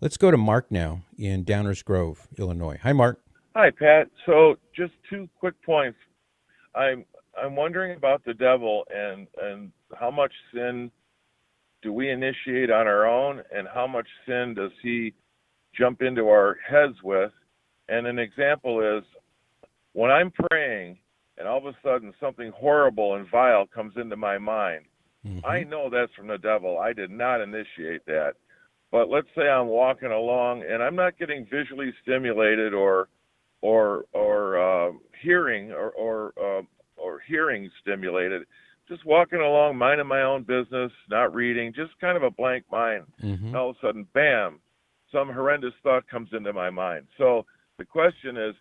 Let's go to Mark now in Downers Grove, Illinois. Hi, Mark. Hi, Pat. So just two quick points. I'm I'm wondering about the devil and how much sin do we initiate on our own, and how much sin does he jump into our heads with? And an example is when I'm praying and all of a sudden something horrible and vile comes into my mind. Mm-hmm. I know that's from the devil. I did not initiate that. But let's say I'm walking along and I'm not getting visually stimulated or hearing or hearing stimulated. Just walking along, minding my own business, not reading, just kind of a blank mind. Mm-hmm. And all of a sudden, bam, some horrendous thought comes into my mind. So the question is,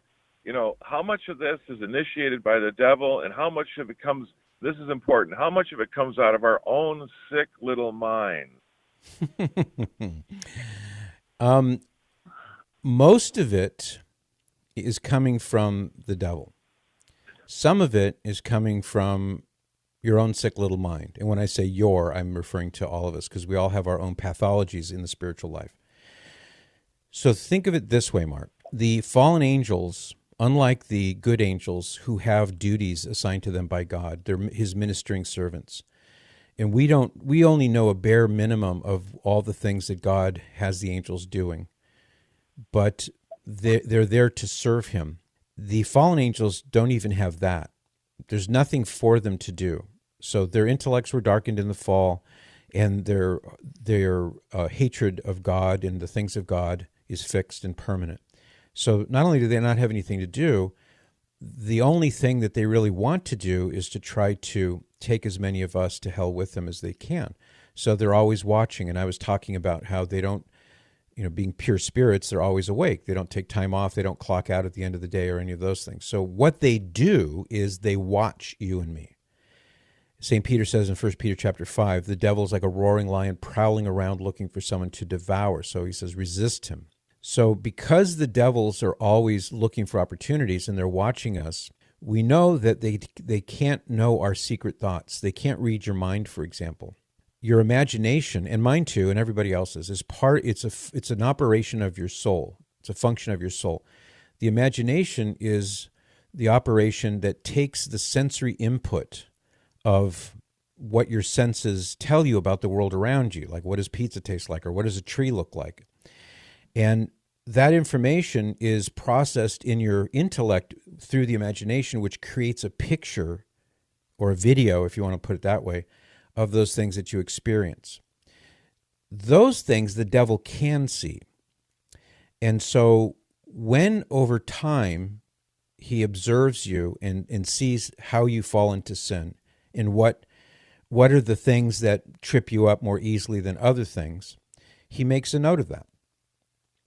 how much of this is initiated by the devil, and how much of it comes? This is important. How much of it comes out of our own sick little mind? um, most of it is coming from the devil. Some of it is coming from your own sick little mind. And when I say your, I'm referring to all of us, because we all have our own pathologies in the spiritual life. So think of it this way, Mark. The fallen angels, unlike the good angels who have duties assigned to them by God, they're his ministering servants. And we only know a bare minimum of all the things that God has the angels doing. But they're there to serve him. The fallen angels don't even have that. There's nothing for them to do. So their intellects were darkened in the fall, and their hatred of God and the things of God is fixed and permanent. So not only do they not have anything to do, the only thing that they really want to do is to try to take as many of us to hell with them as they can. So they're always watching. And I was talking about how they don't, being pure spirits, they're always awake. They don't take time off. They don't clock out at the end of the day or any of those things. So what they do is they watch you and me. St. Peter says in 1 Peter chapter 5, the devil is like a roaring lion prowling around looking for someone to devour. So he says, resist him. So because the devils are always looking for opportunities and they're watching us, we know that they can't know our secret thoughts. They can't read your mind, for example. Your imagination, and mine too, and everybody else's, it's an operation of your soul. It's a function of your soul. The imagination is the operation that takes the sensory input of what your senses tell you about the world around you, like what does pizza taste like, or what does a tree look like? And that information is processed in your intellect through the imagination, which creates a picture or a video, if you want to put it that way, of those things that you experience. Those things the devil can see. And so when over time he observes you and sees how you fall into sin and what are the things that trip you up more easily than other things, he makes a note of that.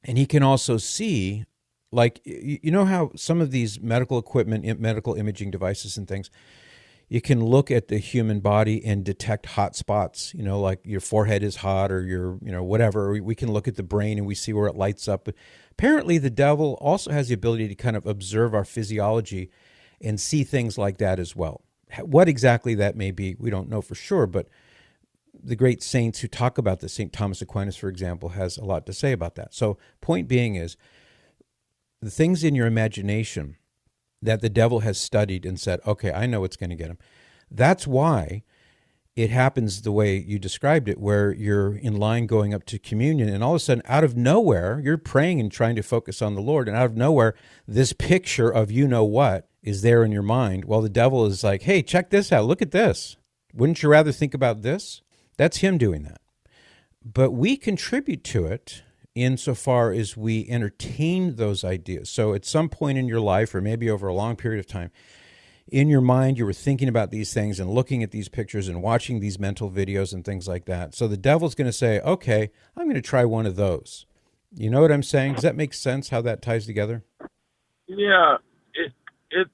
And he can also see, like, you know how some of these medical equipment, medical imaging devices and things, you can look at the human body and detect hot spots, like your forehead is hot or your, whatever. We can look at the brain and we see where it lights up. But apparently the devil also has the ability to kind of observe our physiology and see things like that as well. What exactly that may be, we don't know for sure, but the great saints who talk about this, St. Thomas Aquinas, for example, has a lot to say about that. So point being is, the things in your imagination that the devil has studied and said, okay, I know what's going to get him. That's why it happens the way you described it, where you're in line going up to communion, and all of a sudden, out of nowhere, you're praying and trying to focus on the Lord, and out of nowhere, this picture of you-know-what is there in your mind. Well, the devil is like, hey, check this out. Look at this. Wouldn't you rather think about this? That's him doing that. But we contribute to it insofar as we entertain those ideas. So at some point in your life, or maybe over a long period of time, in your mind, you were thinking about these things and looking at these pictures and watching these mental videos and things like that. So the devil's going to say, okay, I'm going to try one of those. You know what I'm saying? Does that make sense how that ties together? Yeah,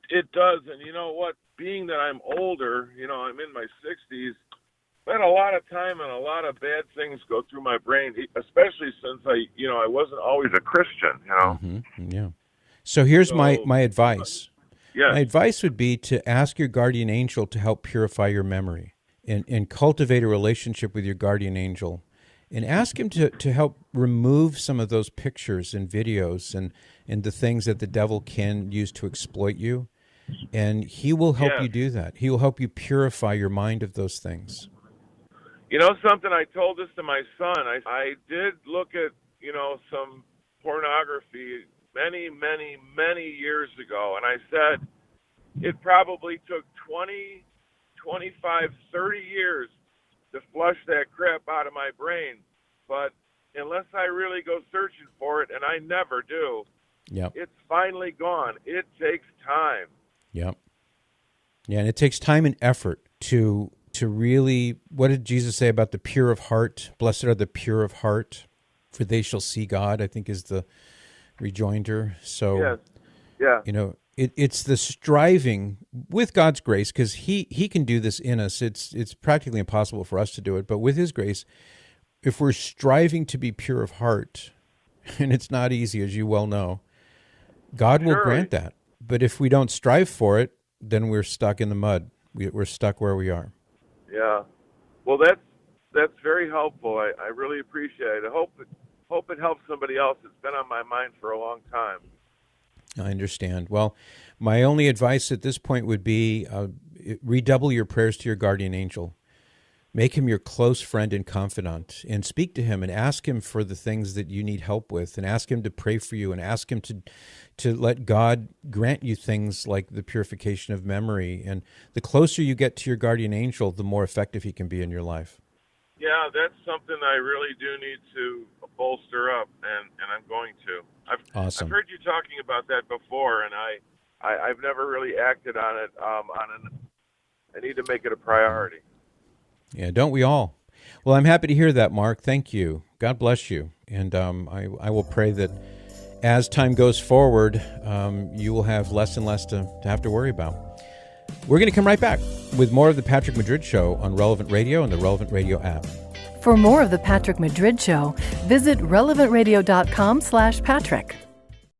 it does. And you know what? Being that I'm older, I'm in my 60s. I had a lot of time and a lot of bad things go through my brain, especially since I wasn't always a Christian. Mm-hmm. Yeah. So here's my So advice. yes, My advice would be to ask your guardian angel to help purify your memory and cultivate a relationship with your guardian angel and ask him to help remove some of those pictures and videos and the things that the devil can use to exploit you. And he will help you do that. He will help you purify your mind of those things. You know something, I told this to my son. I did look at, some pornography many, many, many years ago, and I said it probably took 20, 25, 30 years to flush that crap out of my brain. But unless I really go searching for it, and I never do, it's finally gone. It takes time. Yep. Yeah, and it takes time and effort to really, what did Jesus say about the pure of heart? Blessed are the pure of heart, for they shall see God, I think is the rejoinder. So, it's the striving with God's grace, because he can do this in us. It's practically impossible for us to do it, but with his grace, if we're striving to be pure of heart, and it's not easy, as you well know, God will grant that. But if we don't strive for it, then we're stuck in the mud. We're stuck where we are. Yeah. Well, that's very helpful. I really appreciate it. I hope it helps somebody else. It's been on my mind for a long time. I understand. Well, my only advice at this point would be redouble your prayers to your guardian angel. Make him your close friend and confidant, and speak to him and ask him for the things that you need help with, and ask him to pray for you, and ask him to let God grant you things like the purification of memory. And the closer you get to your guardian angel, the more effective he can be in your life. Yeah, that's something I really do need to bolster up, and I'm going to. Awesome. I've heard you talking about that before, and I've never really acted on it. I need to make it a priority. Yeah, don't we all? Well, I'm happy to hear that, Mark. Thank you. God bless you. And I will pray that as time goes forward, you will have less and less to have to worry about. We're going to come right back with more of the Patrick Madrid Show on Relevant Radio and the Relevant Radio app. For more of the Patrick Madrid Show, visit relevantradio.com/Patrick.